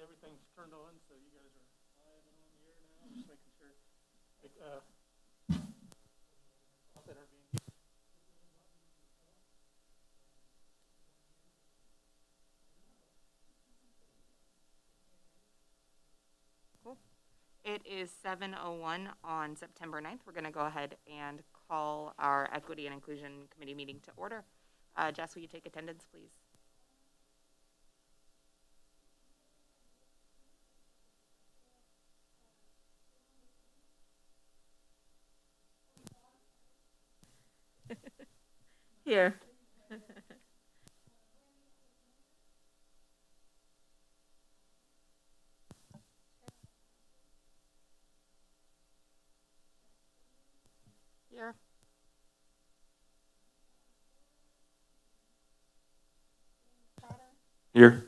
everything's turned on, so you guys are live and on the air now. Just making sure. Like, that are being used. Cool. It is 7:01 on September 9th. We're going to go ahead and call our Equity and Inclusion Committee meeting to order. Jess, will you take attendance, please? Here. Here. Here.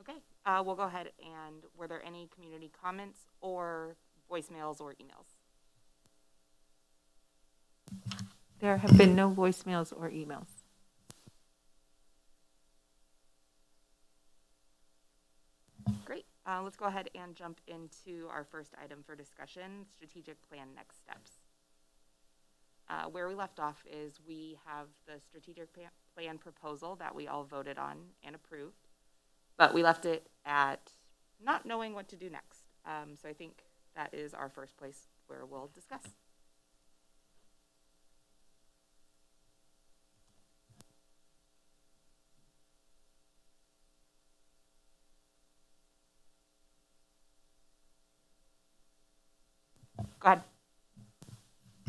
Okay, we'll go ahead and were there any community comments or voicemails or emails? There have been no voicemails or emails. Great. Let's go ahead and jump into our first item for discussion, strategic plan next steps. Where we left off is we have the strategic plan proposal that we all voted on and approved, but we left it at not knowing what to do next. So I think that is our first place where we'll discuss. Go ahead.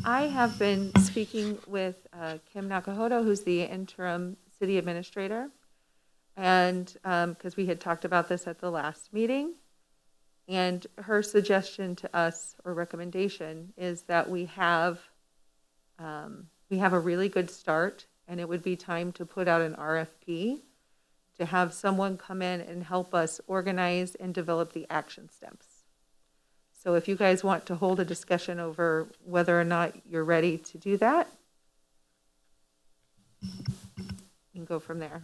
I have been speaking with Kim Nakahoto, who's the interim city administrator, and because we had talked about this at the last meeting, and her suggestion to us, or recommendation, is that we have a really good start, and it would be time to put out an RFP to have someone come in and help us organize and develop the action steps. So if you guys want to hold a discussion over whether or not you're ready to do that, you can go from there.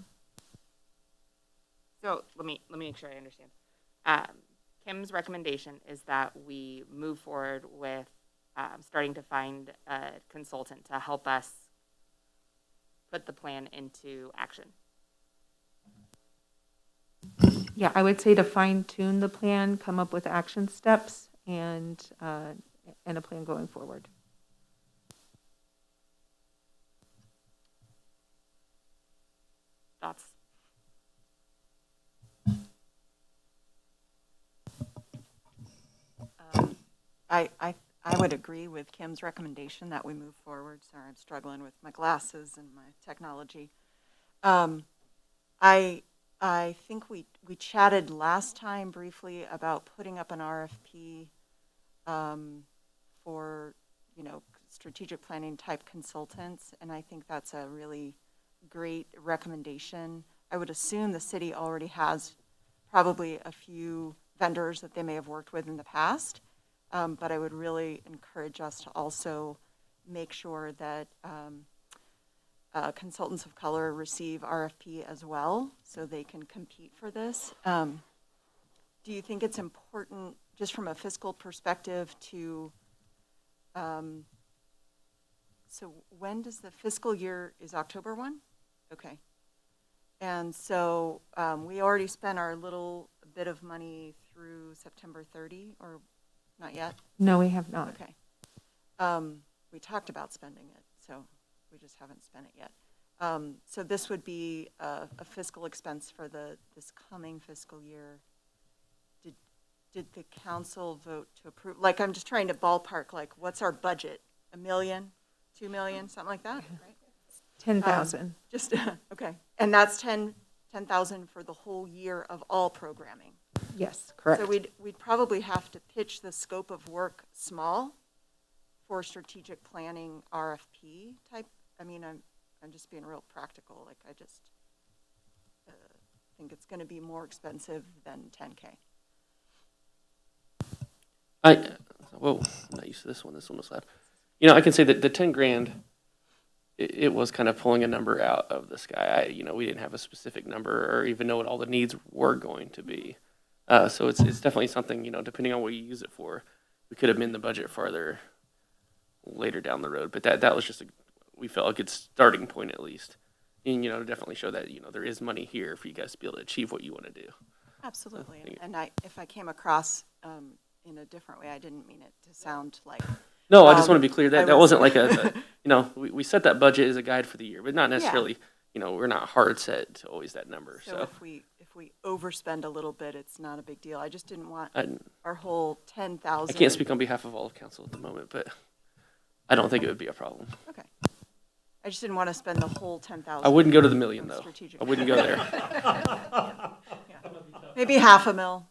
So let me make sure I understand. Kim's recommendation is that we move forward with starting to find a consultant to help us put the plan into action. Yeah, I would say to fine tune the plan, come up with action steps, and a plan going forward. Thoughts? I would agree with Kim's recommendation that we move forward. Sorry, I'm struggling with my glasses and my technology. I think we chatted last time briefly about putting up an RFP for, strategic planning type consultants, and I think that's a really great recommendation. I would assume the city already has probably a few vendors that they may have worked with in the past, but I would really encourage us to also make sure that consultants of color receive RFP as well, so they can compete for this. Do you think it's important, just from a fiscal perspective, to, so when does the fiscal year, is October 1? Okay. And so we already spent our little bit of money through September 30, or not yet? No, we have not. Okay. We talked about spending it, so we just haven't spent it yet. So this would be a fiscal expense for this coming fiscal year. Did the council vote to approve? Like, I'm just trying to ballpark, like, what's our budget? $1 million, $2 million, something like that, right? 10,000. Just, okay. And that's 10,000 for the whole year of all programming. Yes, correct. So we'd probably have to pitch the scope of work small for strategic planning RFP type. I mean, I'm just being real practical. Like, I just think it's going to be more expensive than 10K. Whoa, I'm not used to this one. This one was loud. You know, I can say that the 10 grand, it was kind of pulling a number out of the sky. We didn't have a specific number or even know what all the needs were going to be. So it's definitely something, depending on what you use it for, we could amend the budget farther later down the road. But that was just, we felt a good starting point at least. And, to definitely show that, there is money here for you guys to be able to achieve what you want to do. Absolutely. thank you. And if I came across in a different way, I didn't mean it to sound like. No, I just want to be clear I that was- wasn't like we set that budget as a guide for the year, but not necessarily, we're not hard set to always that number. So So if we overspend a little bit, it's not a big deal. I just didn't want I our whole 10,000. can't speak on behalf of all of council at the moment, but I don't think it would be a problem. Okay. I just didn't want to spend the whole 10,000. I wouldn't go to the million on though. strategic. I wouldn't go there. Maybe half a mil.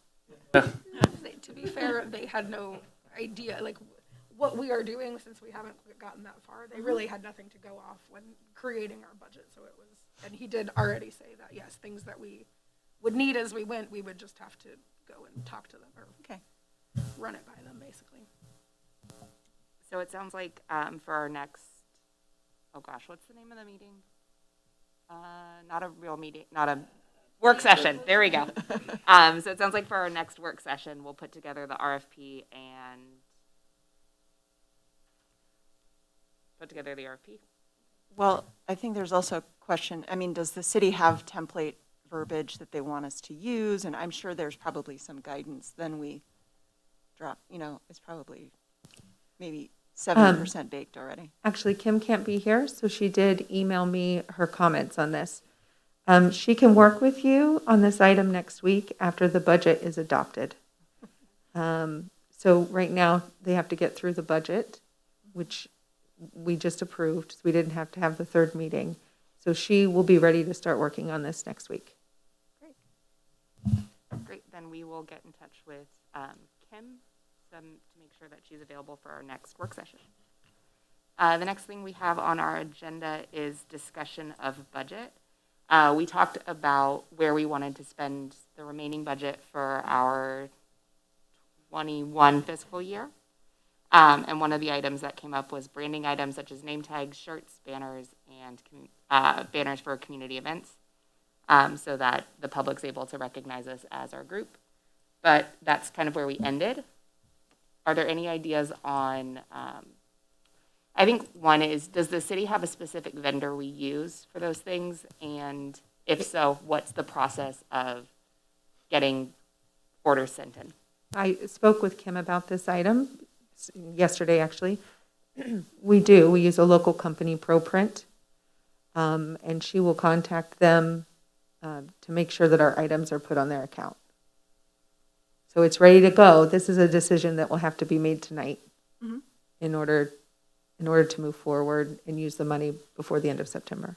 To be fair, they had no idea, like, what we are doing since we haven't gotten that far. They really had nothing to go off when creating our budget, so it was, and he did already say that, yes, things that we would need as we went, we would just have to go and talk to them, or Okay. run it by them, basically. So it sounds like for our next, oh gosh, what's the name of the meeting? Not a real meeting, not a work session. There we go. So it sounds like for our next work session, we'll put together the RFP and put together the RFP. Well, I think there's also a question, I mean, does the city have template verbiage that they want us to use? And I'm sure there's probably some guidance. Then we drop, it's probably maybe 70% baked already. Actually, Kim can't be here, so she did email me her comments on this. She can work with you on this item next week after the budget is adopted. So right now, they have to get through the budget, which we just approved. So we didn't have to have the third meeting. So she will be ready to start working on this next week. Great, then we will get in touch with Kim to make sure that she's available for our next work session. The next thing we have on our agenda is discussion of budget. We talked about where we wanted to spend the remaining budget for our 21 fiscal year. And one of the items that came up was branding items such as name tags, shirts, banners, and banners for community events, so that the public's able to recognize us as our group. But that's kind of where we ended. Are there any ideas on, I think one is, does the city have a specific vendor we use for those things? And if so, what's the process of getting orders sent in? I spoke with Kim about this item yesterday, actually. We use a local company, ProPrint, and she will contact them to make sure that our items are put on their account. So it's ready to go. This is a decision that will have to be made tonight in order to move forward and use the money before the end of September.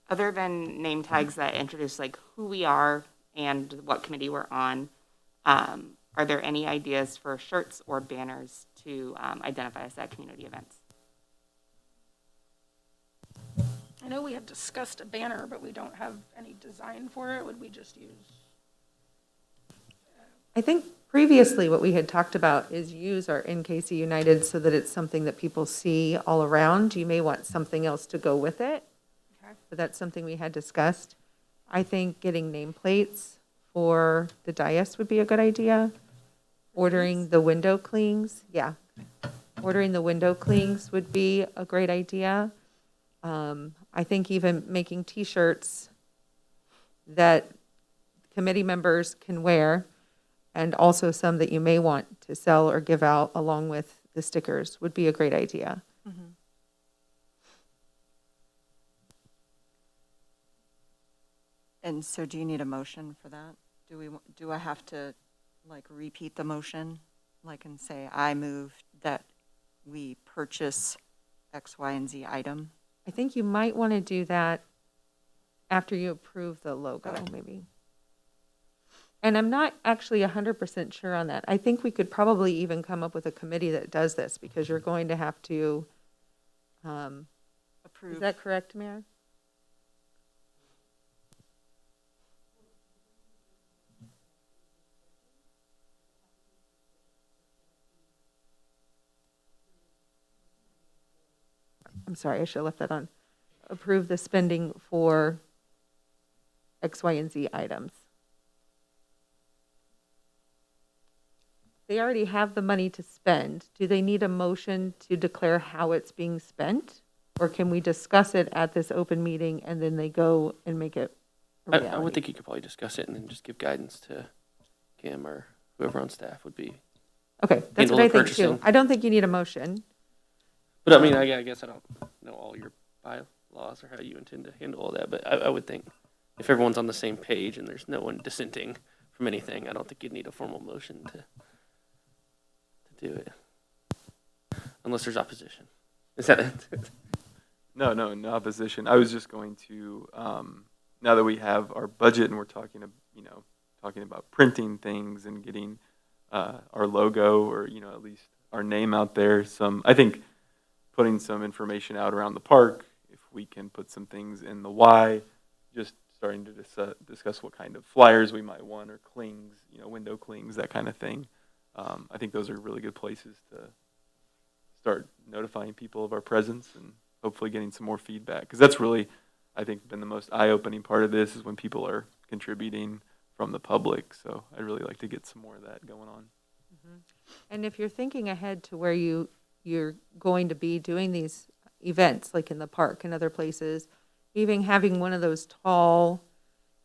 Other than name tags that introduce like who we are and what committee we're on, are there any ideas for shirts or banners to identify us at community events? I know we had discussed a banner, but we don't have any design for it. Would we just use? I think previously what we had talked about is use our NKC United so that it's something that people see all around. You may want something else to go with it, Okay. but that's something we had discussed. I think getting nameplates for the dais would be a good idea. Ordering the window clings, ordering the window clings would be a great idea. I think even making T-shirts that committee members can wear, and also some that you may want to sell or give out along with the stickers would be a great idea. And so do you need a motion for that? Do I have to repeat the motion? And say, I move that we purchase X, Y, and Z item? I think you might want to do that after you approve the logo, Okay. maybe. And I'm not actually 100% sure on that. I think we could probably even come up with a committee that does this, because you're going to have to, Approve. is that correct, Mayor? I'm sorry, I should have left that on. Approve the spending for X, Y, and Z items. They already have the money to spend. Do they need a motion to declare how it's being spent? Or can we discuss it at this open meeting and then they go and make it a I reality? would think you could probably discuss it and then just give guidance to Kim or whoever on staff would be. Okay, that's handle what I the think too. purchasing. I don't think you need a motion. But I mean, I guess I don't know all your bylaws or how you intend to handle all that, but I would think if everyone's on the same page and there's no one dissenting from anything, I don't think you'd need a formal motion to do it. Unless there's opposition. Is that it? No, no opposition. I was just going to, now that we have our budget and we're talking about printing things and getting our logo or, at least our name out there, I think putting some information out around the park, if we can put some things in the Y, just starting to discuss what kind of flyers we might want or clings, window clings, that kind of thing. I think those are really good places to start notifying people of our presence and hopefully getting some more feedback. Because that's really, I think, been the most eye-opening part of this is when people are contributing from the public. So I'd really like to get some more of that going on. And if you're thinking ahead to where you're going to be doing these events, like in the park and other places, even having one of those tall,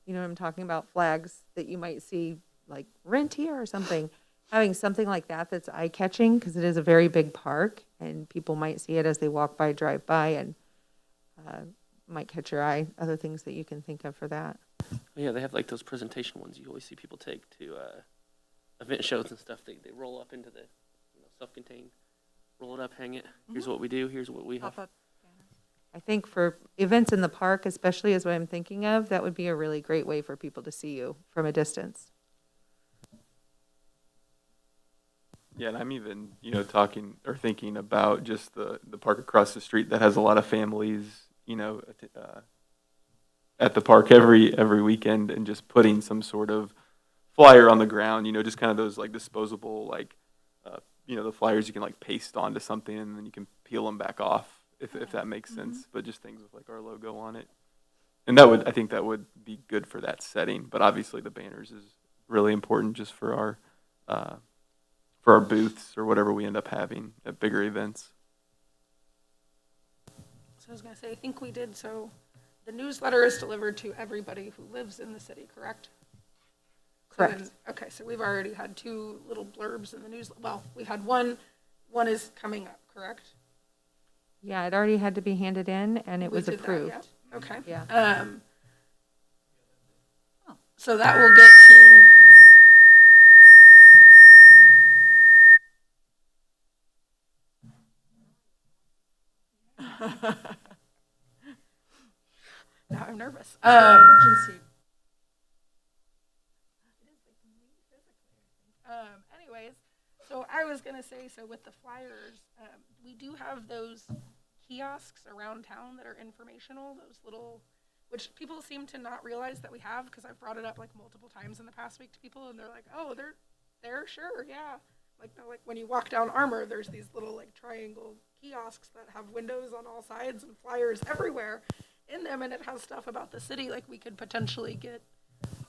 you know what I'm talking about, flags that you might see, like rent here or something, having something like that that's eye-catching, because it is a very big park, and people might see it as they walk by, drive by, and might catch your eye. Other things that you can think of for that. Yeah, they have like those presentation ones you always see people take to event shows and stuff. They roll up into the self-contained, roll it up, hang it. Here's what we do. Here's what we have. Pop-up. I think for events in the park, especially is what I'm thinking of, that would be a really great way for people to see you from a distance. Yeah, and I'm even, talking or thinking about just the park across the street that has a lot of families, at the park every weekend, and just putting some sort of flyer on the ground, just kind of those like disposable, like, the flyers you can like paste onto something and then you can peel them back off if that makes sense. But just things with like our logo on it, and I think that would be good for that setting. But obviously the banners is really important just for our booths or whatever we end up having at bigger events. So I was gonna say, I think we did, so the newsletter is delivered to everybody who lives in the city, correct? So Correct. then- Okay, so we've already had 2 little blurbs in the news, well, we've had one is coming up, correct? Yeah, it already had to be handed in, and it We was did that, approved. yeah? Okay. Yeah. So that will get to, now I'm nervous. Anyways, so I was gonna say, so with the flyers, we do have those kiosks around town that are informational, those little, which people seem to not realize that we have, because I've brought it up like multiple times in the past week to people, and they're like, oh, they're there, sure, yeah. Like when you walk down Armour, there's these little like triangle kiosks that have windows on all sides and flyers everywhere in them, and it has stuff about the city. Like we could potentially get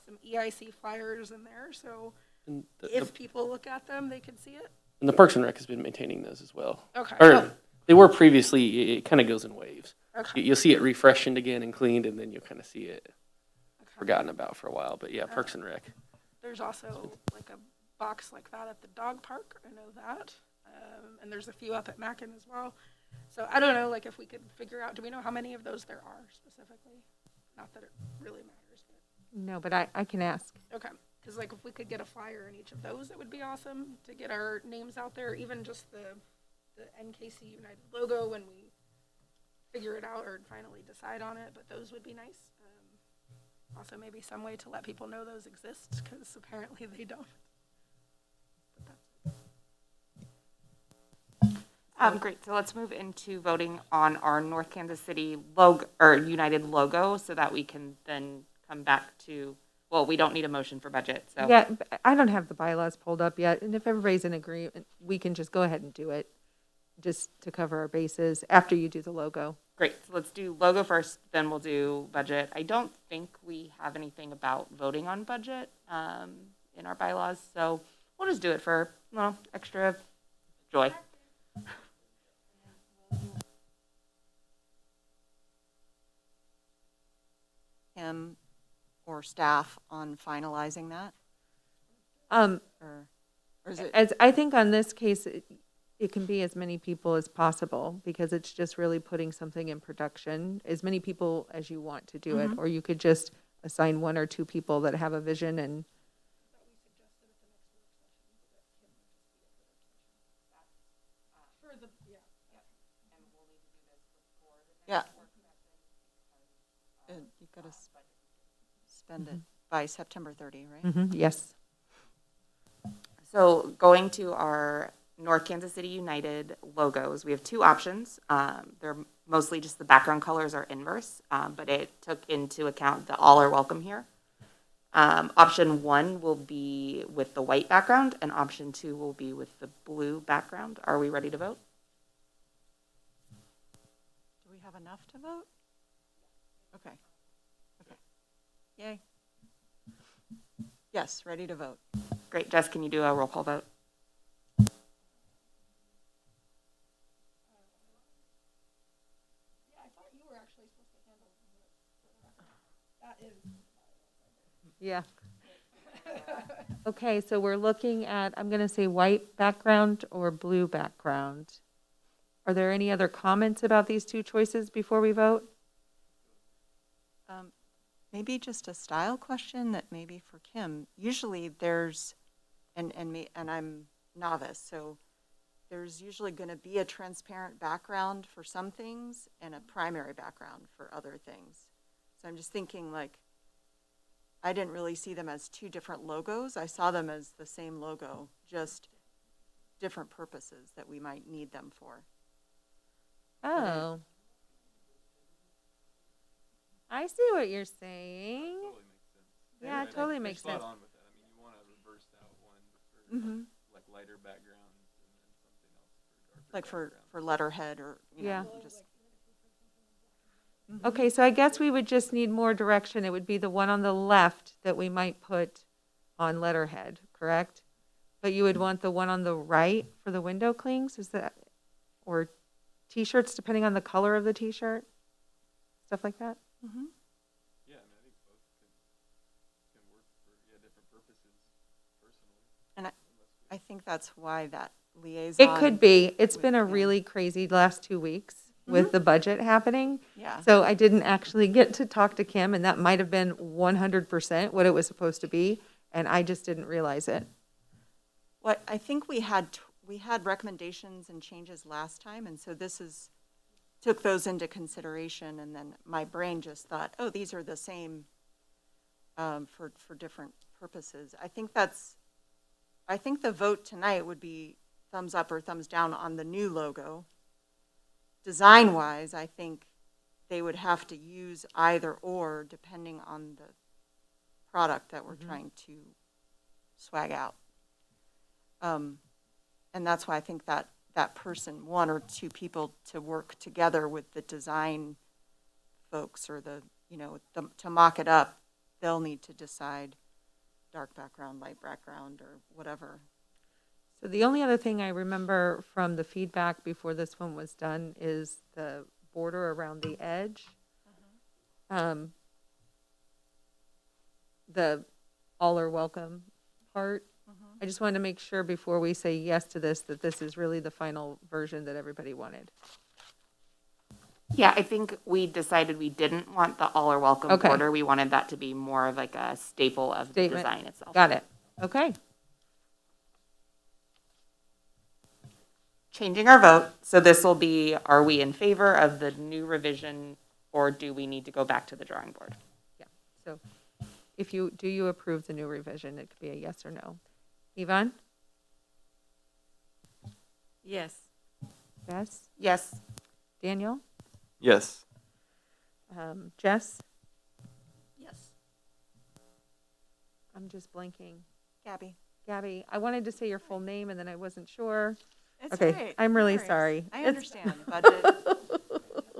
some EIC flyers in there, so And if people look at them, they can see it. and the Parks and Rec has been maintaining those as well. Okay. Or Oh, they were previously. It kind of goes in waves. okay. You'll see it refreshed again and cleaned, and then you'll kind of see it Okay. forgotten about for a while. But yeah, Parks and Rec. There's also like a box like that at the dog park. I know that. And there's a few up at Mackin as well. So I don't know, like if we could figure out, do we know how many of those there are specifically? Not that it really matters, but. No, but I can ask. Okay, because like if we could get a flyer in each of those, it would be awesome to get our names out there, even just the NKC United logo when we figure it out or finally decide on it, but those would be nice. Also maybe some way to let people know those exist, because apparently they don't. But that's Great, so let's move into voting on our North Kansas City logo, or United logo, so that we can then come back to, well, we don't need a motion for budget, so. Yeah, but I don't have the bylaws pulled up yet, and if everybody's in agreement, we can just go ahead and do it. just to cover our bases after you do the logo. Great, so let's do logo first, then we'll do budget. I don't think we have anything about voting on budget in our bylaws, so we'll just do it for, well, extra joy. Him or staff on finalizing that? Or is it? As I think on this case, it can be as many people as possible because it's just really putting something in production, as many people as you want to do it, or you could just assign 1 or 2 people that have a vision and. Yeah. You've got to spend it by September 30, right? Yes. So going to our North Kansas City United logos, we have 2 options. They're mostly just the background colors are inverse, but it took into account the all are welcome here. Option 1 will be with the white background, and option 2 will be with the blue background. Are we ready to vote? Do we have enough to vote? Okay. Okay. Yay. Yes, ready to vote. Great. Jess, can you do a roll call vote? Yeah. Okay, so we're looking at, I'm going to say white background or blue background. Are there any other comments about these 2 choices before we vote? Maybe just a style question that maybe for Kim. Usually there's, and I'm novice, so there's usually going to be a transparent background for some things and a primary background for other things. So I'm just thinking like, I didn't really see them as 2 different logos. I saw them as the same logo, just different purposes that we might need them for. Oh. I see what you're saying. Totally makes sense. Yeah, it totally makes sense. Spot on with that. I mean, you want to reverse out one for like lighter backgrounds and then something else for darker Like backgrounds. for letterhead or, you Yeah. know, just. Okay, so I guess we would just need more direction. It would be the one on the left that we might put on letterhead, correct? But you would want the one on the right for the window clings, is that, or t-shirts, depending on the color of the t-shirt? Stuff like that? Yeah, I mean, I think both can work for different purposes personally. And I think that's why that liaison. It could be. It's with been a him. really crazy last 2 weeks with the budget happening. Yeah. So I didn't actually get to talk to Kim, and that might have been 100% what it was supposed to be, and I just didn't realize it. What I think we had recommendations and changes last time, and so this is took those into consideration, and then my brain just thought, oh, these are the same for different purposes. I think the vote tonight would be thumbs up or thumbs down on the new logo. Design-wise, I think they would have to use either or depending on the product that we're trying to swag out. And that's why I think that person, 1 or 2 people to work together with the design folks or to mock it up, they'll need to decide dark background, light background, or whatever. So the only other thing I remember from the feedback before this one was done is the border around the edge. The all are welcome part. I just wanted to make sure before we say yes to this, that this is really the final version that everybody wanted. Yeah, I think we decided we didn't want the all are welcome Okay. border. We wanted that to be more of like a staple of the Statement. design itself. Got it. Okay. Changing our vote, so this will be, are we in favor of the new revision, or do we need to go back to the drawing board? Yeah. So do you approve the new revision? It could be a yes or no. Yvonne? Yes. Yes. Yes. Daniel? Yes. Jess? Yes. I'm just blanking. Gabby. Gabby, I wanted to say your full name and then I wasn't sure. It's Okay, all right. I'm No really worries. sorry. I It's- understand.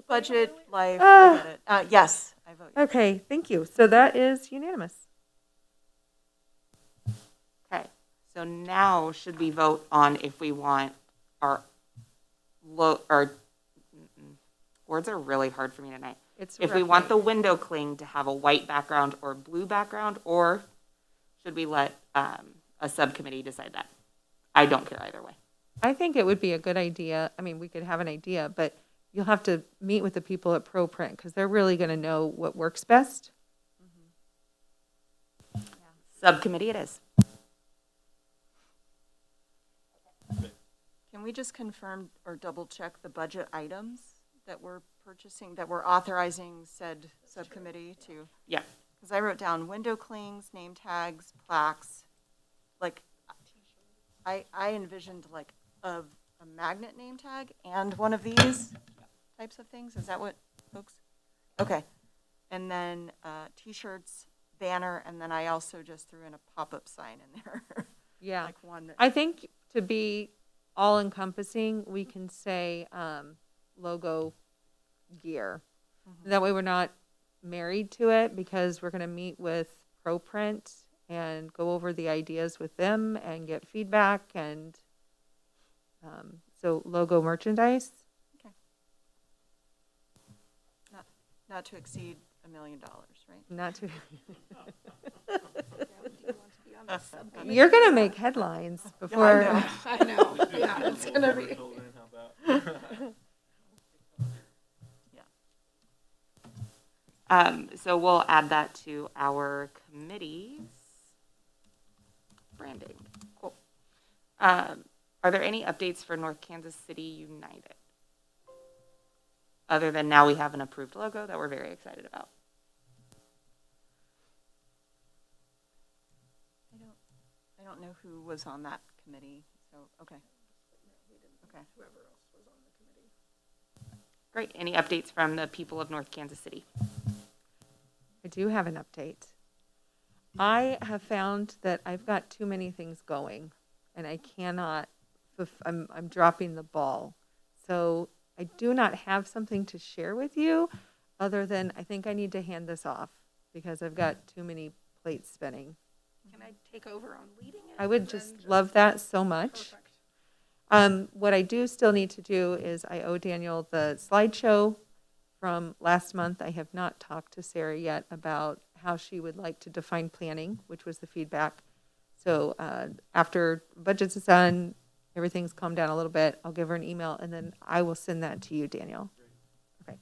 Budget, life, I get it. Yes, I vote yes. Okay, thank you. So that is unanimous. Okay, so now should we vote on if we want our words are really hard for me tonight. It's If we want the rough. window cling to have a white background or blue background, or should we let a subcommittee decide that? I don't care either way. I think it would be a good idea. I mean, we could have an idea, but you'll have to meet with the people at ProPrint because they're really going to know what works best. Subcommittee it is. Can we just confirm or double check the budget items that we're purchasing, that we're authorizing said subcommittee to? Yeah. Because I wrote down window clings, name tags, plaques, like, I envisioned like a magnet name tag and one of these types of things. Is that what, folks? Okay. And then T-shirts, banner, and then I also just threw in a pop-up sign in there. Yeah. Like one that, I think to be all encompassing, we can say logo gear. That way we're not married to it because we're going to meet with ProPrint and go over the ideas with them and get feedback. And so logo merchandise. not to exceed $1 million, right? Not to. Do you want to be on the subcommittee? You're going to make headlines before. know. I know, yeah, it's gonna be. So we'll add that to our committees. Branding, cool. Are there any updates for North Kansas City United? Other than now we have an approved logo that we're very excited about. I don't know who was on that committee, so, okay. Okay. Whoever else was on the committee. Great. Any updates from the people of North Kansas City? I do have an update. I have found that I've got too many things going and I cannot, I'm dropping the ball. So I do not have something to share with you other than I think I need to hand this off because I've got too many plates spinning. Can I take over on leading it? I would and just love that so much. Perfect. What I do still need to do is I owe Daniel the slideshow from last month. I have not talked to Sarah yet about how she would like to define planning, which was the feedback. So after budgets is done, everything's calmed down a little bit, I'll give her an email and then I will send that to you, Daniel. Okay.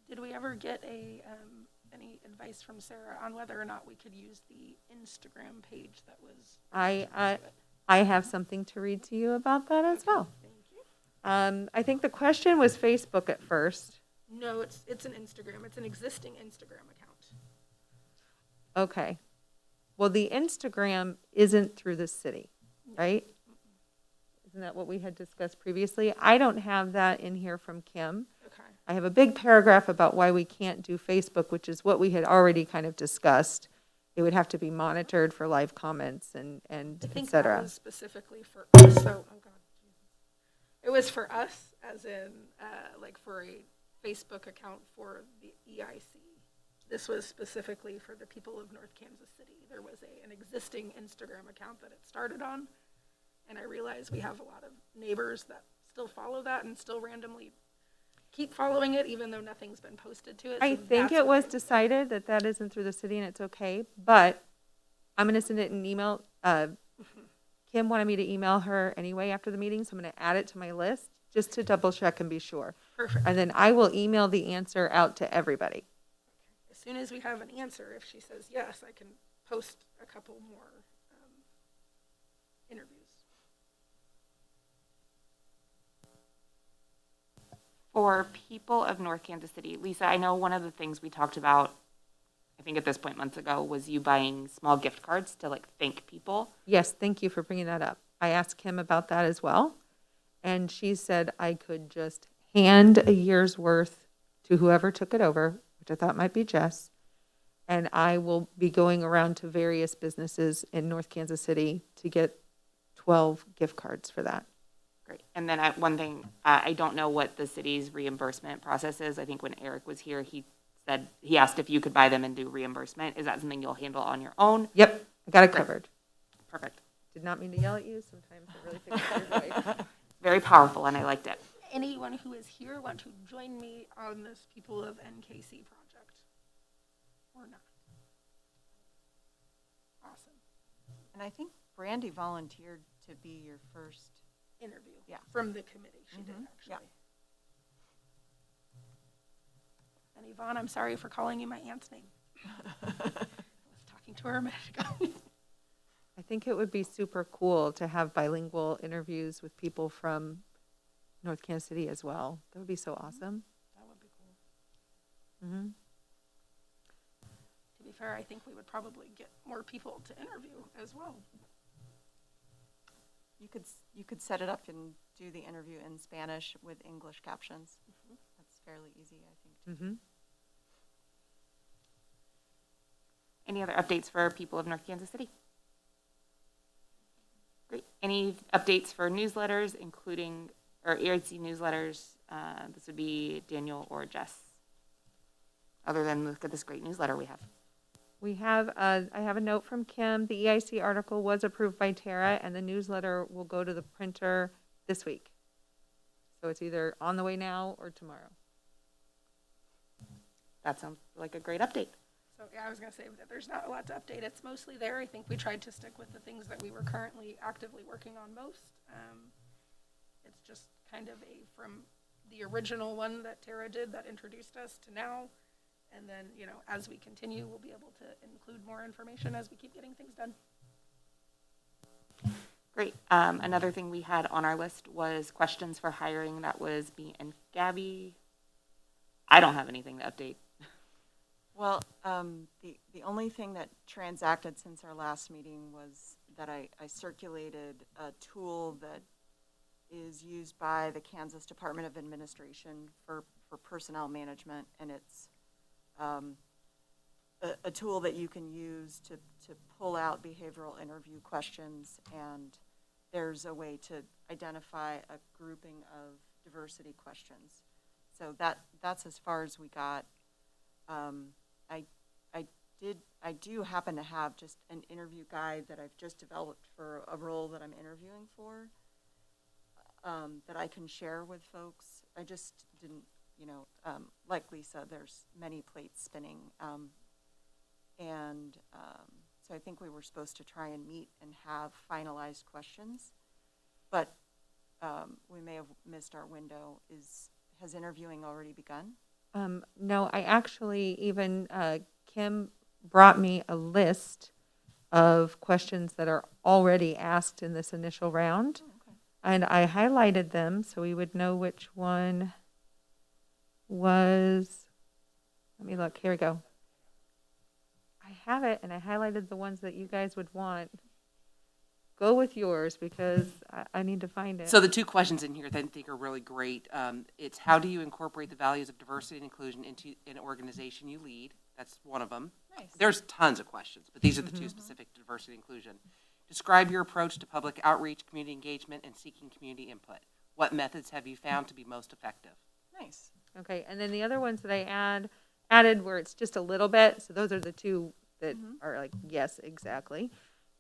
Did we ever get any advice from Sarah on whether or not we could use the Instagram page that was? I have something to read to you about that as well. Thank you. I think the question was Facebook at first. No, it's an Instagram. It's an existing Instagram account. Okay. Well, the Instagram isn't through the city, right? Isn't that what we had discussed previously? I don't have that in here from Kim. Okay. I have a big paragraph about why we can't do Facebook, which is what we had already kind of discussed. It would have to be monitored for live comments and I et think that cetera. was specifically for us. So, oh God, it was for us, as in like for a Facebook account for the EIC. This was specifically for the people of North Kansas City. There was an existing Instagram account that it started on, and I realized we have a lot of neighbors that still follow that and still randomly keep following it, even though nothing's been posted to it. I So think that's it was what- decided that that isn't through the city and it's okay, but I'm going to send it an email. Kim wanted me to email her anyway after the meeting, so I'm going to add it to my list just to double check and be sure. Perfect. And then I will email the answer out to everybody. As soon as we have an answer, if she says yes, I can post a couple more interviews. For people of North Kansas City, Lisa, I know one of the things we talked about, I think at this point months ago, was you buying small gift cards to like thank people. Yes, thank you for bringing that up. I asked Kim about that as well, and she said I could just hand a year's worth to whoever took it over, which I thought might be Jess, and I will be going around to various businesses in North Kansas City to get 12 gift cards for that. Great. And then one thing, I don't know what the city's reimbursement process is. I think when Eric was here, he asked if you could buy them and do reimbursement. Is that something you'll handle on your own? Yep, I got it Great. covered. Perfect. Did not mean to yell at you. Sometimes it really picks up your voice. Very powerful, and I liked it. Anyone who is here want to join me on this People of NKC project? Or not? Awesome. And I think Brandy volunteered to be your first. Interview. Yeah. From the committee, she did Yeah. actually. And Yvonne, I'm sorry for calling you my aunt's name. I was talking to her a minute ago. I think it would be super cool to have bilingual interviews with people from North Kansas City as well. That would be so awesome. That would be cool. Mm-hmm. To be fair, I think we would probably get more people to interview as well. You could set it up and do the interview in Spanish with English captions. That's fairly easy, I think. Mm-hmm. Any other updates for people of North Kansas City? Great. Any updates for newsletters, including, or ERC newsletters? This would be Daniel or Jess. Other than look at this great newsletter we have. We have, I have a note from Kim. The EIC article was approved by Tara, and the newsletter will go to the printer this week. So it's either on the way now or tomorrow. That sounds like a great update. So, yeah, I was going to say that there's not a lot to update. It's mostly there. I think we tried to stick with the things that we were currently actively working on most. It's just kind of from the original one that Tara did that introduced us to now. And then, as we continue, we'll be able to include more information as we keep getting things done. Great. Another thing we had on our list was questions for hiring. That was me and Gabby. I don't have anything to update. Well, the only thing that transacted since our last meeting was that I circulated a tool that is used by the Kansas Department of Administration for personnel management, and it's a tool that you can use to pull out behavioral interview questions, and there's a way to identify a grouping of diversity questions. So that's as far as we got. I do happen to have just an interview guide that I've just developed for a role that I'm interviewing for, that I can share with folks. I just didn't, like Lisa, there's many plates spinning. So I think we were supposed to try and meet and have finalized questions, but we may have missed our window. Has interviewing already begun? No, I actually even, Kim brought me a list of questions that are already asked in this initial round. Oh, okay. And I highlighted them so we would know which one was, let me look, here we go. I have it, and I highlighted the ones that you guys would want. Go with yours, because I need to find it. So the two questions in here that I think are really great, it's how do you incorporate the values of diversity and inclusion into an organization you lead? That's one of them. Nice. There's tons of questions, but these are the two specific to diversity and inclusion. Describe your approach to public outreach, community engagement, and seeking community input. What methods have you found to be most effective? Nice. Okay, and then the other ones that I added where it's just a little bit, so those are the two that are like, yes, exactly.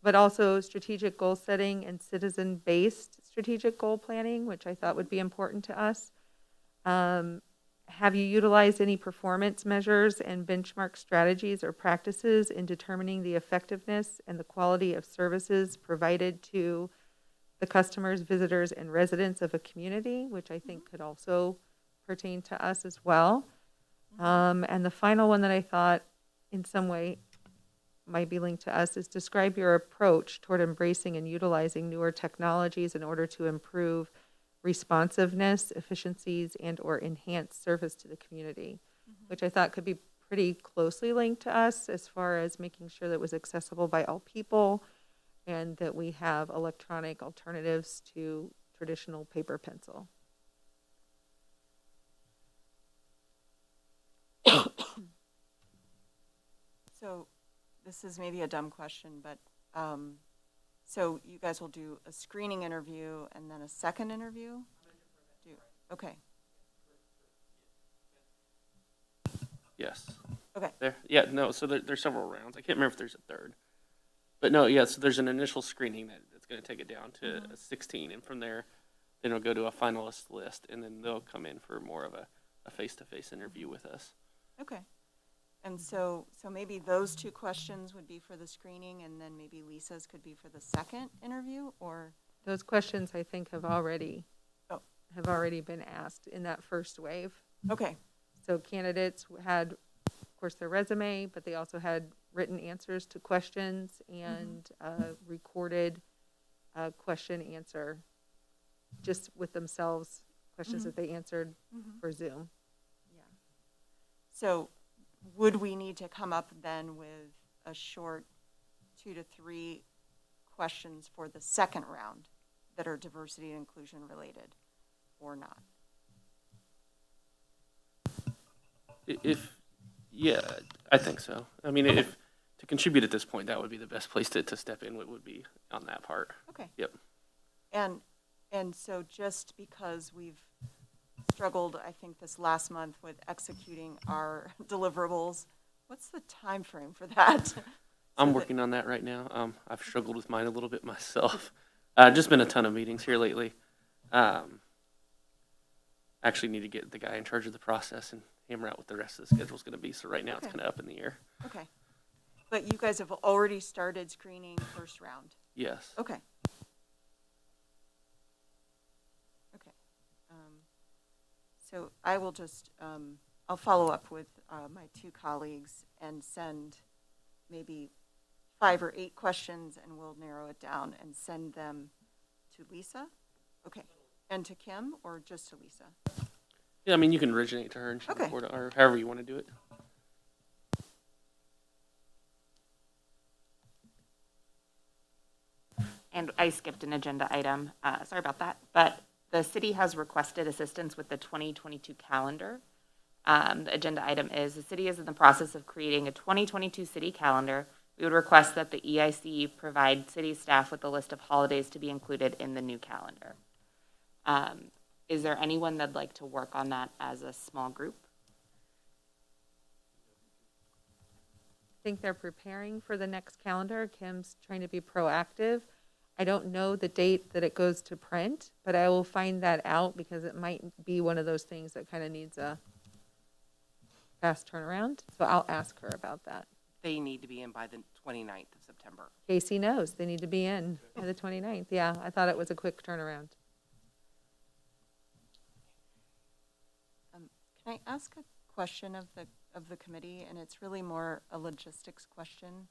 But also strategic goal setting and citizen-based strategic goal planning, which I thought would be important to us. Have you utilized any performance measures and benchmark strategies or practices in determining the effectiveness and the quality of services provided to the customers, visitors, and residents of a community, which I think could also pertain to us as well. And the final one that I thought in some way might be linked to us is describe your approach toward embracing and utilizing newer technologies in order to improve responsiveness, efficiencies, and or enhance service to the community, which I thought could be pretty closely linked to us as far as making sure that it was accessible by all people and that we have electronic alternatives to traditional paper pencil. So this is maybe a dumb question, but So you guys will do a screening interview and then a second interview? Okay, Yes. okay, Yeah, no, so there's several rounds. I can't remember if there's a third. But no, yeah, so there's an initial screening that's going to take it down to a 16, and from there, then it'll go to a finalist list, and then they'll come in for more of a face-to-face interview with us. okay. And so maybe those two questions would be for the screening, and then maybe Lisa's could be for the second interview, or? Those questions, I think, have already Oh. been asked in that first wave. Okay, So candidates had, of course, their resume, but they also had written answers to questions and recorded question answer just with themselves, questions that they answered for Zoom. yeah. So would we need to come up then with a short 2 to 3 questions for the second round that are diversity and inclusion related or not? Yeah, I think so. I mean, if to contribute at this point, that would be the best place to step in, would be on that part. Okay. Yep. And so just because we've struggled, I think, this last month with executing our deliverables, what's the time frame for that? I'm working on that right now. I've struggled with mine a little bit myself. Just been a ton of meetings here lately. Actually need to get the guy in charge of the process and hammer out what the rest of the schedule's going to be. So right now it's Okay. kind of up in the air. Okay. But you guys have already started screening first round? Yes. Okay. Okay. So I will just, I'll follow up with my 2 colleagues and send maybe 5 or 8 questions, and we'll narrow it down and send them to Lisa? Okay. And to Kim, or just to Lisa? Yeah, I mean, you can originate to her and she Okay. can forward it, or however you want to do it. And I skipped an agenda item, sorry about that, but the city has requested assistance with the 2022 calendar. The agenda item is, the city is in the process of creating a 2022 city calendar. We would request that the EIC provide city staff with a list of holidays to be included in the new calendar. Is there anyone that'd like to work on that as a small group? I think they're preparing for the next calendar. Kim's trying to be proactive. I don't know the date that it goes to print, but I will find that out because it might be one of those things that kind of needs a fast turnaround. So I'll ask her about that. They need to be in by the 29th of September. Casey knows they need to be in by the 29th. Yeah, I thought it was a quick turnaround. Can I ask a question of the committee? And it's really more a logistics question.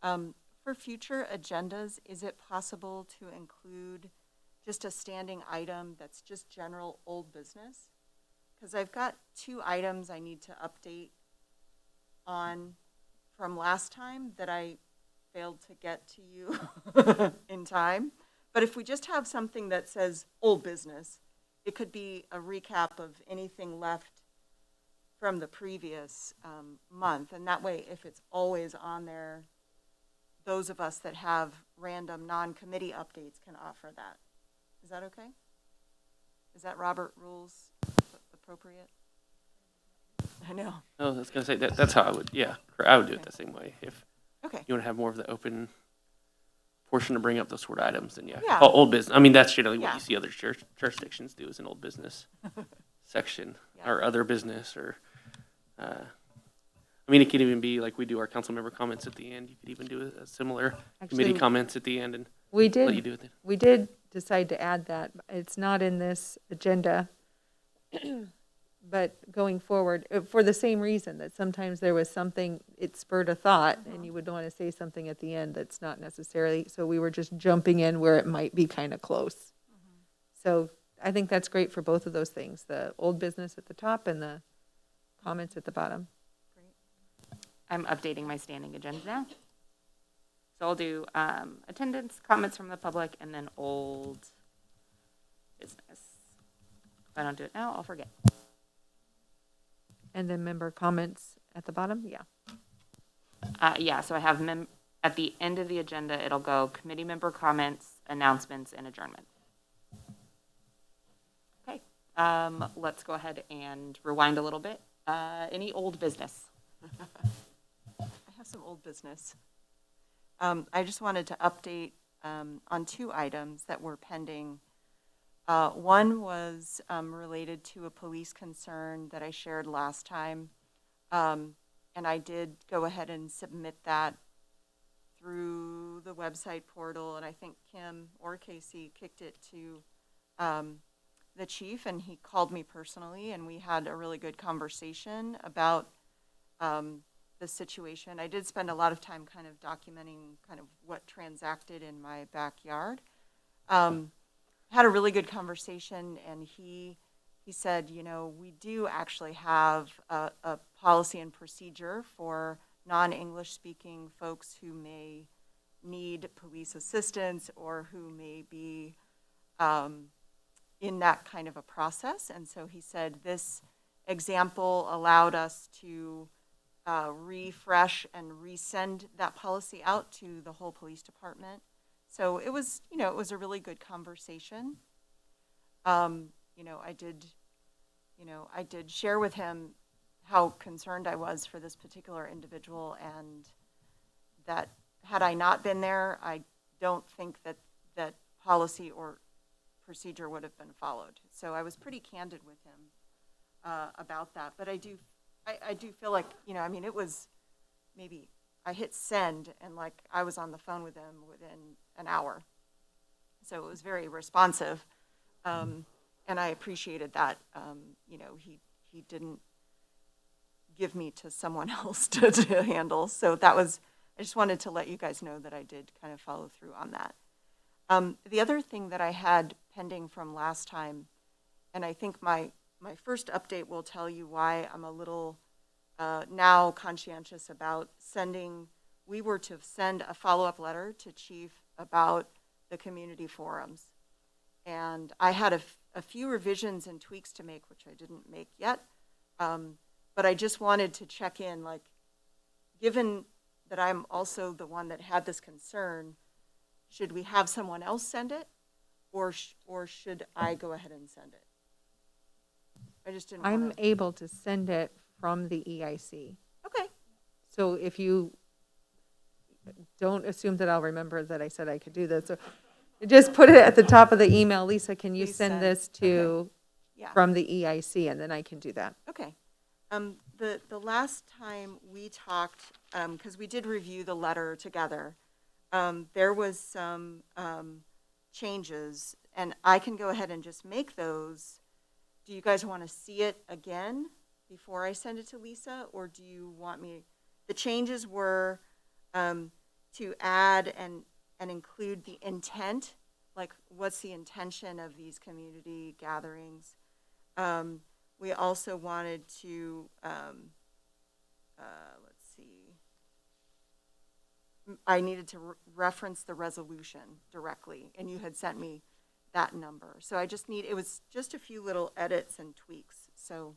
For future agendas, is it possible to include just a standing item that's just general old business? Because I've got 2 items I need to update on from last time that I failed to get to you in time. But if we just have something that says old business, it could be a recap of anything left from the previous month. And that way, if it's always on there, those of us that have random non-committee updates can offer that. Is that okay? Is that Robert rules appropriate? I know. Oh, I was going to say, that's how I would, yeah, I would do it the same way. If Okay. you want to have more of the open portion to bring up those sort of items, then yeah. Yeah. Old business, I mean, that's generally what Yeah. you see other jurisdictions do, is an old business section, Yeah. or other business, or, I mean, it could even be like we do our council member comments at the end. You could even do a similar committee Actually, comments at the end and We let you did, do it then. we did decide to add that. It's not in this agenda. But going forward, for the same reason, that sometimes there was something, it spurred a thought, and you would want to say something at the end that's not necessarily, so we were just jumping in where it might be kind of close. So I think that's great for both of those things, the old business at the top and the comments at the bottom. I'm updating my standing agenda now. So I'll do attendance, comments from the public, and then old business. If I don't do it now, I'll forget. And then member comments at the bottom, yeah. Yeah, so I have At the end of the agenda, it'll go committee member comments, announcements, and adjournment. Okay, let's go ahead and rewind a little bit. Any old business? I have some old business. I just wanted to update on 2 items that were pending. One was related to a police concern that I shared last time. And I did go ahead and submit that through the website portal, and I think Kim or Casey kicked it to the chief, and he called me personally, and we had a really good conversation about the situation. I did spend a lot of time kind of documenting kind of what transacted in my backyard. Had a really good conversation, and he said, you know, we do actually have a policy and procedure for non-English speaking folks who may need police assistance or who may be in that kind of a process. And so he said this example allowed us to refresh and resend that policy out to the whole police department. So it was, you know, it was a really good conversation. I did share with him how concerned I was for this particular individual, and that had I not been there, I don't think that policy or procedure would have been followed. So I was pretty candid with him about that. But I do feel like, you know, I mean, it was maybe I hit send and like I was on the phone with him within an hour. So it was very responsive. And I appreciated that. He didn't give me to someone else to handle. So that was, I just wanted to let you guys know that I did kind of follow through on that. The other thing that I had pending from last time, and I think my first update will tell you why I'm a little now conscientious about we were to send a follow-up letter to Chief about the community forums. And I had a few revisions and tweaks to make, which I didn't make yet. But I just wanted to check in, like, given that I'm also the one that had this concern, should we have someone else send it, or should I go ahead and send it? I just didn't I'm want to. able to send it from the EIC. Okay. So if you don't assume that I'll remember that I said I could do this, so just put it at the top of the email. Lisa, can you Please send send. this to Yeah. from the EIC, and then I can do that. Okay. The last time we talked, because we did review the letter together, there was some changes, and I can go ahead and just make those. Do you guys want to see it again before I send it to Lisa, or do you want me? The changes were to add and include the intent, like what's the intention of these community gatherings. We also wanted to, let's see, I needed to reference the resolution directly, and you had sent me that number. So it was just a few little edits and tweaks. So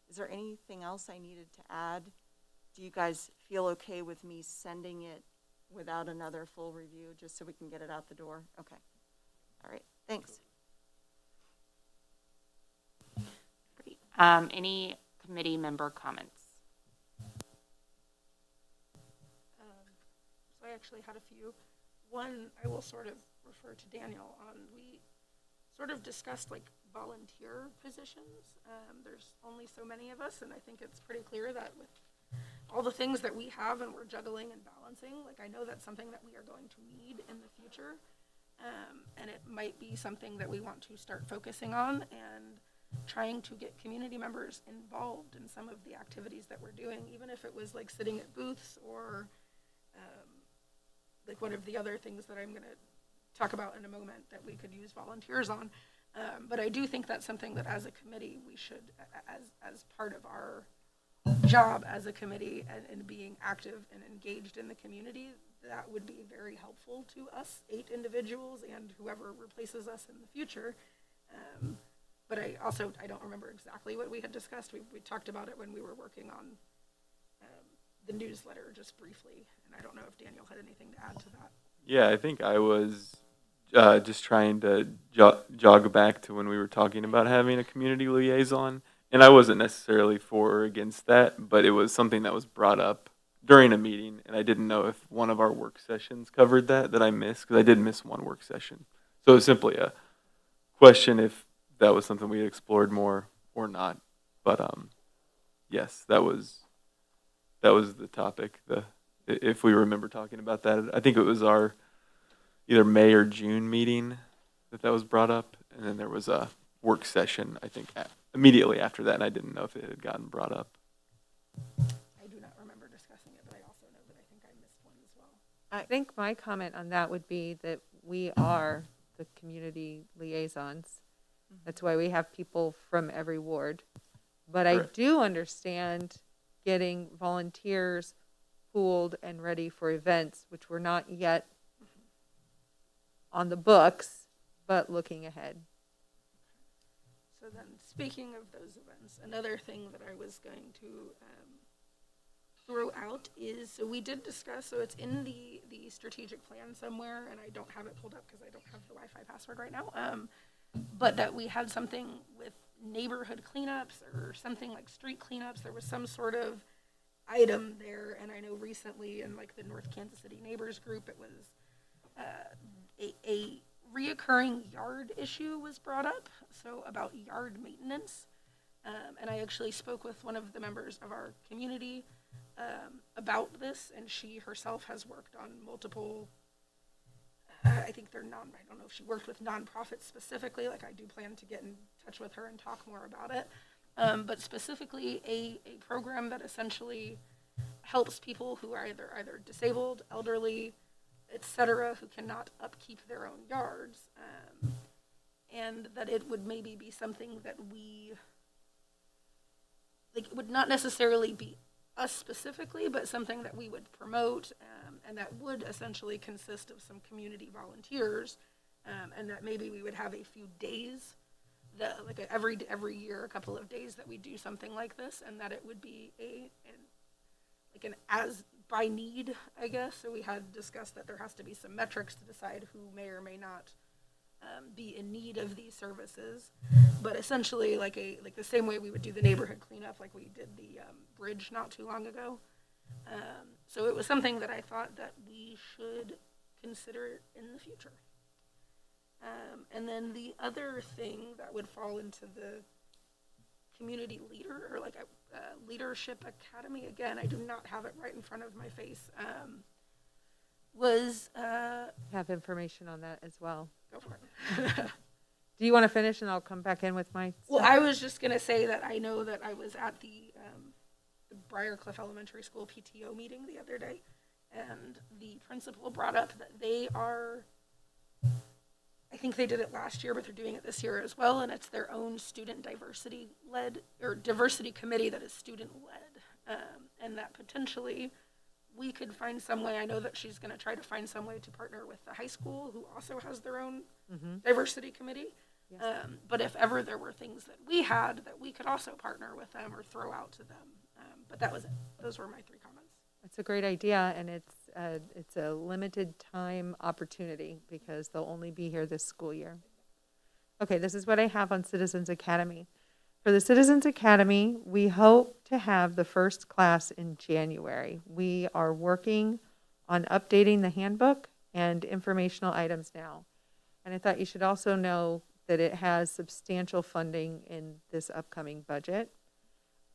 is there anything else I needed to add? Do you guys feel okay with me sending it without another full review, just so we can get it out the door? Okay. All right, thanks. Great. Any committee member comments? So I actually had a few. One, I will sort of refer to Daniel on, we sort of discussed like volunteer positions. There's only so many of us, and I think it's pretty clear that with all the things that we have and we're juggling and balancing, like I know that's something that we are going to need in the future. And it might be something that we want to start focusing on and trying to get community members involved in some of the activities that we're doing, even if it was like sitting at booths or like one of the other things that I'm going to talk about in a moment that we could use volunteers on. But I do think that's something that as a committee we should, as part of our job as a committee and being active and engaged in the community, that would be very helpful to us 8 individuals and whoever replaces us in the future. But I don't remember exactly what we had discussed. We talked about it when we were working on the newsletter just briefly, and I don't know if Daniel had anything to add to that. Yeah, I think I was just trying to jog back to when we were talking about having a community liaison, and I wasn't necessarily for or against that, but it was something that was brought up during a meeting, and I didn't know if one of our work sessions covered that I missed, because I did miss one work session. So it's simply a question if that was something we had explored more or not. But yes, that was the topic. If we remember talking about that, I think it was our either May or June meeting that was brought up, and then there was a work session, I think, immediately after that, and I didn't know if it had gotten brought up. I do not remember discussing it, but I also know that I think I missed one as well. I think my comment on that would be that we are the community liaisons. That's why we have people from every ward. But I Correct. do understand getting volunteers pooled and ready for events, which were not yet on the books, but looking ahead. So then, speaking of those events, another thing that I was going to throw out is, so we did discuss, so it's in the strategic plan somewhere, and I don't have it pulled up because I don't have the Wi-Fi password right now, but that we had something with neighborhood cleanups or something like street cleanups. There was some sort of item there, and I know recently in like the North Kansas City Neighbors group, it was a reoccurring yard issue was brought up, so about yard maintenance. And I actually spoke with one of the members of our community about this, and she herself has worked on multiple, I think they're I don't know if she worked with nonprofits specifically, like I do plan to get in touch with her and talk more about it, but specifically a program that essentially helps people who are either disabled, elderly, etc., who cannot upkeep their own yards, and that it would maybe be something that we, like, it would not necessarily be us specifically, but something that we would promote, and that would essentially consist of some community volunteers, and that maybe we would have a few days, like every year, a couple of days that we do something like this, and that it would be an as by need, I guess. So we had discussed that there has to be some metrics to decide who may or may not be in need of these services, but essentially like the same way we would do the neighborhood cleanup, like we did the bridge not too long ago. So it was something that I thought that we should consider in the future. And then the other thing that would fall into the community leader, or like a leadership academy, again, I do not have it right in front of my face, was Have information on that as well. go for it. Do you want to finish and I'll come back in with my Well, stuff? I was just going to say that I know that I was at the Briarcliff Elementary School PTO meeting the other day, and the principal brought up that they are, I think they did it last year, but they're doing it this year as well, and it's their own student diversity-led, or diversity committee that is student-led, and that potentially we could find some way. I know that she's going to try to find some way to partner with the high school, who also has their own diversity committee. Yes. But if ever there were things that we had, that we could also partner with them or throw out to them. But that was it. Those were my 3 comments. It's a great idea, and it's a limited time opportunity because they'll only be here this school year. Okay, this is what I have on Citizens Academy. For the Citizens Academy, we hope to have the first class in January. We are working on updating the handbook and informational items now. And I thought you should also know that it has substantial funding in this upcoming budget.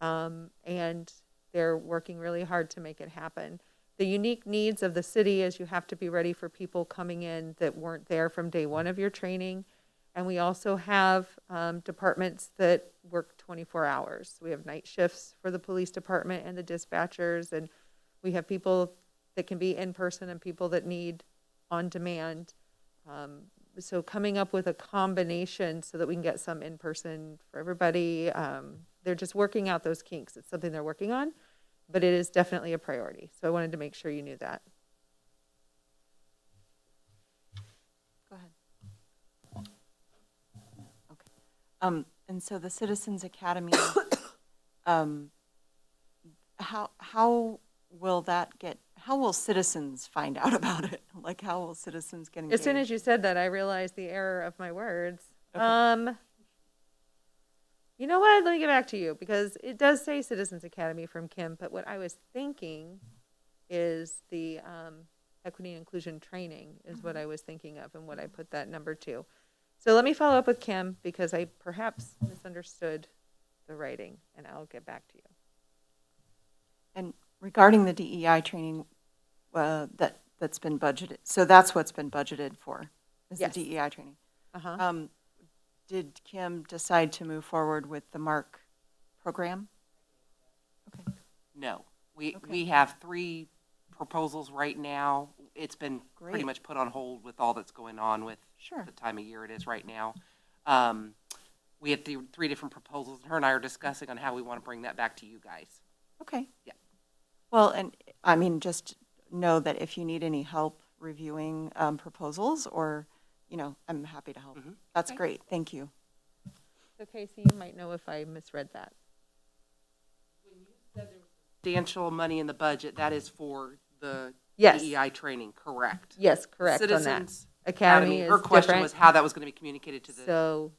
And they're working really hard to make it happen. The unique needs of the city is you have to be ready for people coming in that weren't there from day one of your training. And we also have departments that work 24 hours. We have night shifts for the police department and the dispatchers, and we have people that can be in person and people that need on demand. So coming up with a combination so that we can get some in person for everybody. They're just working out those kinks. It's something they're working on, but it is definitely a priority. So I wanted to make sure you knew that. Go ahead. Okay. And so the Citizens Academy, how will that get, how will citizens find out about it? Like, how will citizens get engaged? As soon as you said that, I realized the error of my words. Okay. You know what? Let me get back to you because it does say Citizens Academy from Kim, but what I was thinking is the equity and inclusion training is what I was thinking of and what I put that number to. So let me follow up with Kim because I perhaps misunderstood the writing, and I'll get back to you. And regarding the DEI training that's been budgeted, so that's what's been budgeted for, is the Yes. DEI training. Uh-huh. Did Kim decide to move forward with the MARC program? Okay. No, we Okay. have 3 proposals right now. It's been pretty Great. much put on hold with all that's going on with Sure. the time of year it is right now. We have 3 different proposals, and her and I are discussing on how we want to bring that back to you guys. Okay. Yeah. Well, and I mean, just know that if you need any help reviewing proposals or, I'm happy to help. Mhm. That's Okay. great. Thank you. So Casey, you might know if I misread that. Substantial money in the budget, that is for the Yes. DEI training, correct? Yes, correct on that. Citizens Academy is Her question different. was how that was going to be communicated to the. So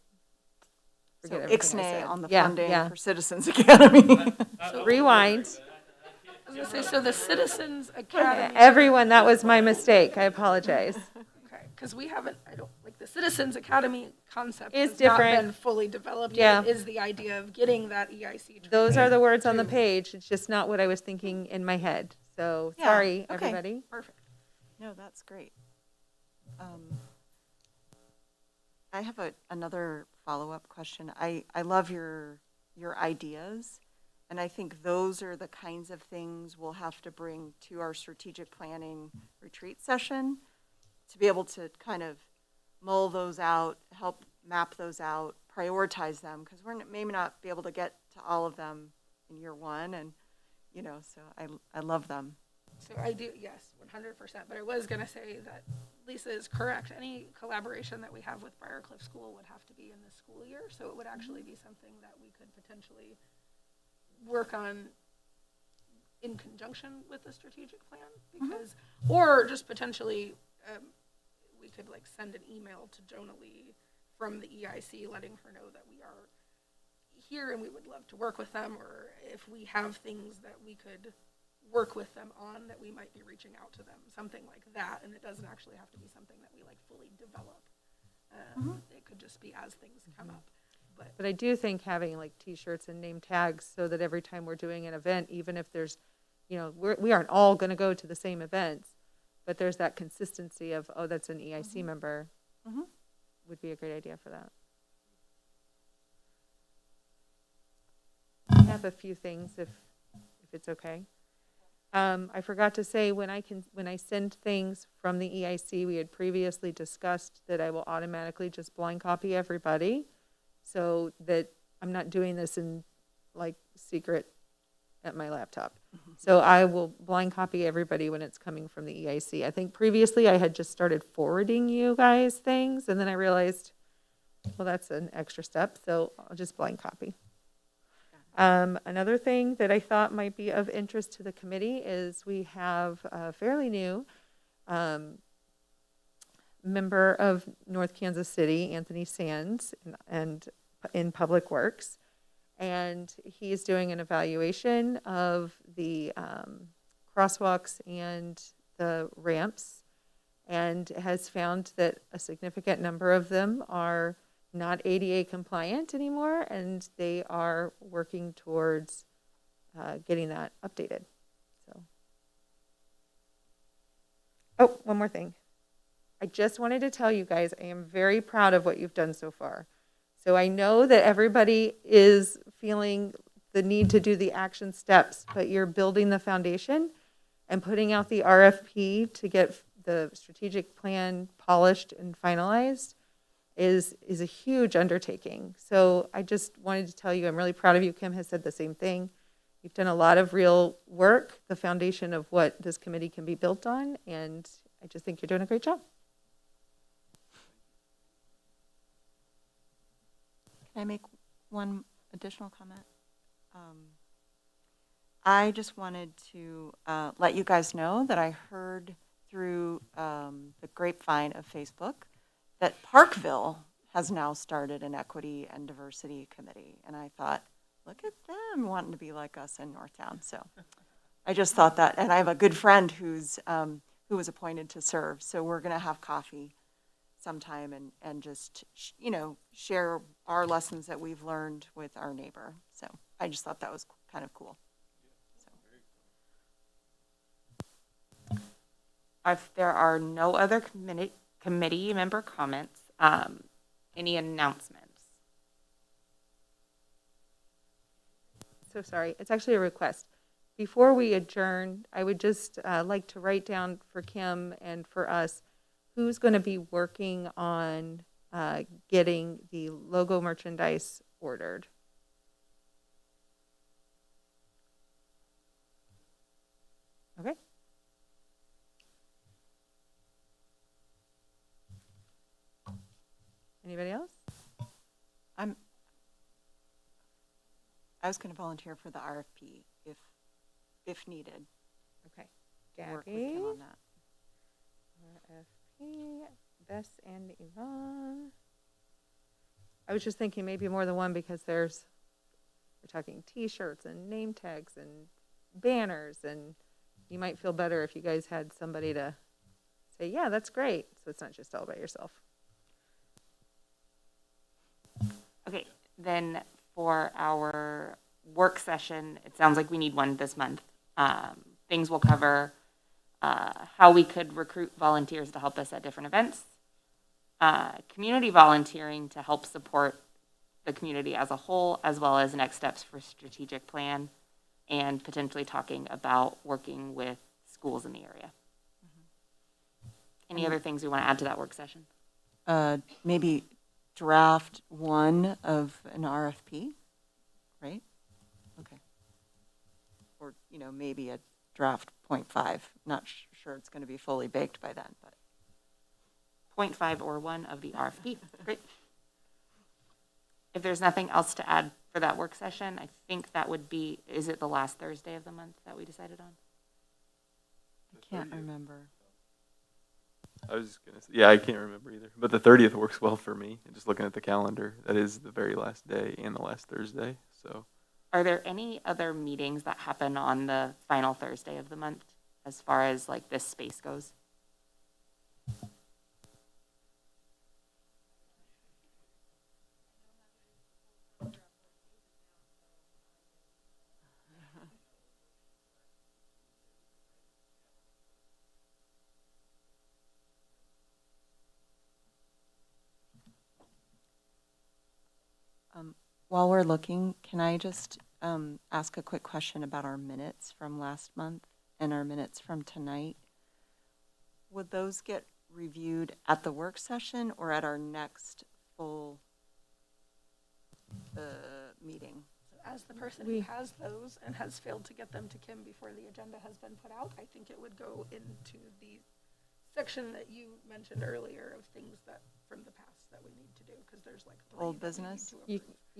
So forget everything I Ixnay said. on the Yeah, funding yeah. for Citizens Academy. Rewind. I was gonna say, so the Citizens Academy. Everyone, that was my mistake. I apologize. Okay, because we haven't, I don't, like, the Citizens Academy concept Is has not different. been fully developed Yeah. yet, is the idea of getting that EIC training. Those are the words on the to- page. It's just not what I was thinking in my head. So Yeah, sorry, okay. everybody. Perfect. No, that's great. I have another follow-up question. I love your ideas, and I think those are the kinds of things we'll have to bring to our strategic planning retreat session to be able to kind of mull those out, help map those out, prioritize them, because we're maybe not be able to get to all of them in year one, and, so I love them. So I do, yes, 100%, but I was gonna say that Lisa is correct. Any collaboration that we have with Briarcliff School would have to be in the school year, so it would actually be something that we could potentially work on in conjunction with the strategic plan, because, or just potentially, we could like send an email to Jonah Lee from the EIC, letting her know that we are here and we would love to work with them, or if we have things that we could work with them on, that we might be reaching out to them, something like that, and it doesn't actually have to be something that we like fully develop. It could just be as things come up. But I do think having like T-shirts and name tags so that every time we're doing an event, even if there's, we aren't all going to go to the same events, but there's that consistency of, oh, that's an EIC member, Mhm. would be a great idea for that. I have a few things if it's okay. I forgot to say, when I send things from the EIC, we had previously discussed that I will automatically just blind copy everybody, so that I'm not doing this in like secret at my laptop. So I will blind copy everybody when it's coming from the EIC. I think previously I had just started forwarding you guys things, and then I realized, well, that's an extra step, so I'll just blind copy. Another thing that I thought might be of interest to the committee is we have a fairly new member of North Kansas City, Anthony Sands, and in Public Works. And he's doing an evaluation of the crosswalks and the ramps, and has found that a significant number of them are not ADA compliant anymore, and they are working towards getting that updated. So, oh, one more thing. I just wanted to tell you guys, I am very proud of what you've done so far. So I know that everybody is feeling the need to do the action steps, but you're building the foundation and putting out the RFP to get the strategic plan polished and finalized is a huge undertaking. So I just wanted to tell you, I'm really proud of you. Kim has said the same thing. You've done a lot of real work, the foundation of what this committee can be built on, and I just think you're doing a great job. Can I make one additional comment? I just wanted to let you guys know that I heard through the grapevine of Facebook that Parkville has now started an equity and diversity committee. And I thought, look at them wanting to be like us in Northtown. So I just thought that, and I have a good friend who was appointed to serve. So we're going to have coffee sometime and just, share our lessons that we've learned with our neighbor. So I just thought that was kind of cool. If there are no other committee member comments, any announcements? So sorry, it's actually a request. Before we adjourn, I would just like to write down for Kim and for us, who's going to be working on getting the logo merchandise ordered. Okay. Anybody else? I was going to volunteer for the RFP if needed. Okay. Work with Gabby, Kim on that. RFP, Bess and Yvonne. I was just thinking maybe more than one because we're talking T-shirts and name tags and banners, and you might feel better if you guys had somebody to say, yeah, that's great. So it's not just all by yourself. Okay, then for our work session, it sounds like we need one this month. Things will cover how we could recruit volunteers to help us at different events, community volunteering to help support the community as a whole, as well as next steps for strategic plan, and potentially talking about working with schools in the area. Any other things we want to add to that work session? Maybe draft one of an RFP, right? Okay. Or, maybe a draft 0.5. Not sure it's going to be fully baked by then, but. 0.5 or 1 of the RFP. Great. If there's nothing else to add for that work session, I think that would be, is it the last Thursday of the month that we decided on? I can't remember. I was just gonna say, yeah, I can't remember either. But the 30th works well for me. Just looking at the calendar, that is the very last day and the last Thursday. So, Are there any other meetings that happen on the final Thursday of the month as far as like this space goes? While we're looking, can I just ask a quick question about our minutes from last month and our minutes from tonight? Would those get reviewed at the work session or at our next full meeting? As the person who has those and has failed to get them to Kim before the agenda has been put out, I think it would go into the section that you mentioned earlier of things that from the past that we need to do, because there's like 3 Old that we need business? to You,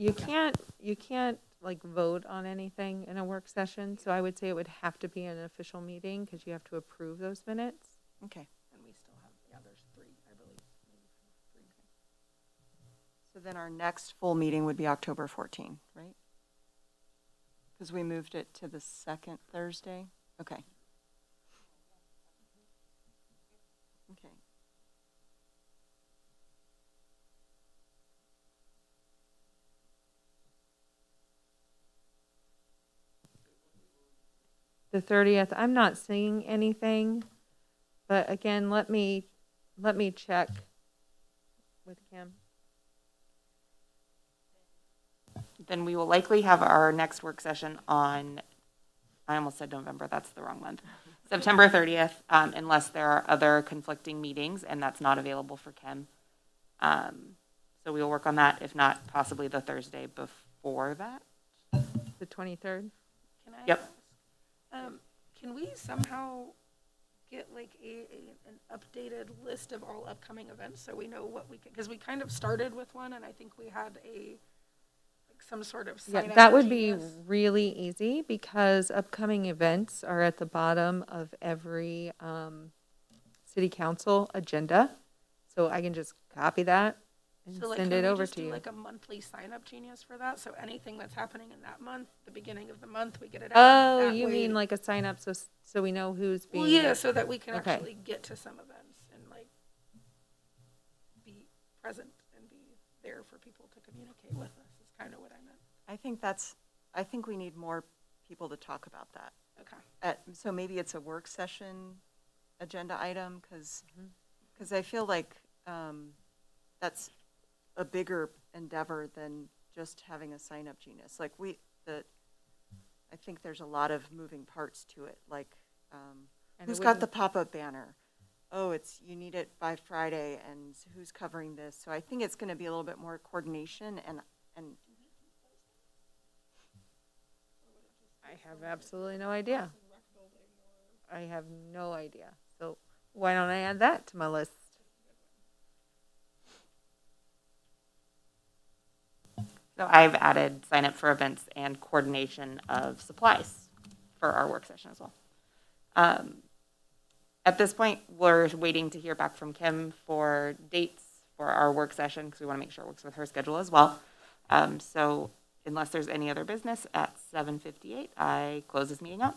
approve. you can't like vote on anything in a work session. So I would say it would have to be an official meeting because you have to approve those minutes. Okay. And we still have, there's 3, I believe, maybe 3. So then our next full meeting would be October 14th, right? Because we moved it to the second Thursday? Okay. Okay. The 30th, I'm not seeing anything, but again, let me check with Kim. Then we will likely have our next work session on, I almost said November, that's the wrong month, September 30th, unless there are other conflicting meetings, and that's not available for Kim. So we will work on that, if not possibly the Thursday before that. The 23rd? Can I Yep. ask, can we somehow get like an updated list of all upcoming events so we know what we can, because we kind of started with one and I think we had a like some sort of Yeah, sign up that would be genius. really easy because upcoming events are at the bottom of every city council agenda. So I can just copy that and So like, send can it we over just to do you. like a monthly sign up genius for that? So anything that's happening in that month, the beginning of the month, we get it out. Oh, That you way- mean like a sign up so we know who's being. Well, yeah, so that we can Okay. actually get to some events and like be present and be there for people to communicate with us is kind of what I meant. I think we need more people to talk about that. Okay. So maybe it's a work session agenda item, because I feel like that's a bigger endeavor than just having a sign-up genius. Like I think there's a lot of moving parts to it, like And it who's got the wouldn't- pop-up banner? Oh, you need it by Friday, and who's covering this? So I think it's going to be a little bit more coordination and I have absolutely no idea. I have no idea. So why don't I add that to my list? So I've added sign up for events and coordination of supplies for our work session as well. At this point, we're waiting to hear back from Kim for dates for our work session because we want to make sure it works with her schedule as well. So unless there's any other business at 7:58, I close this meeting out.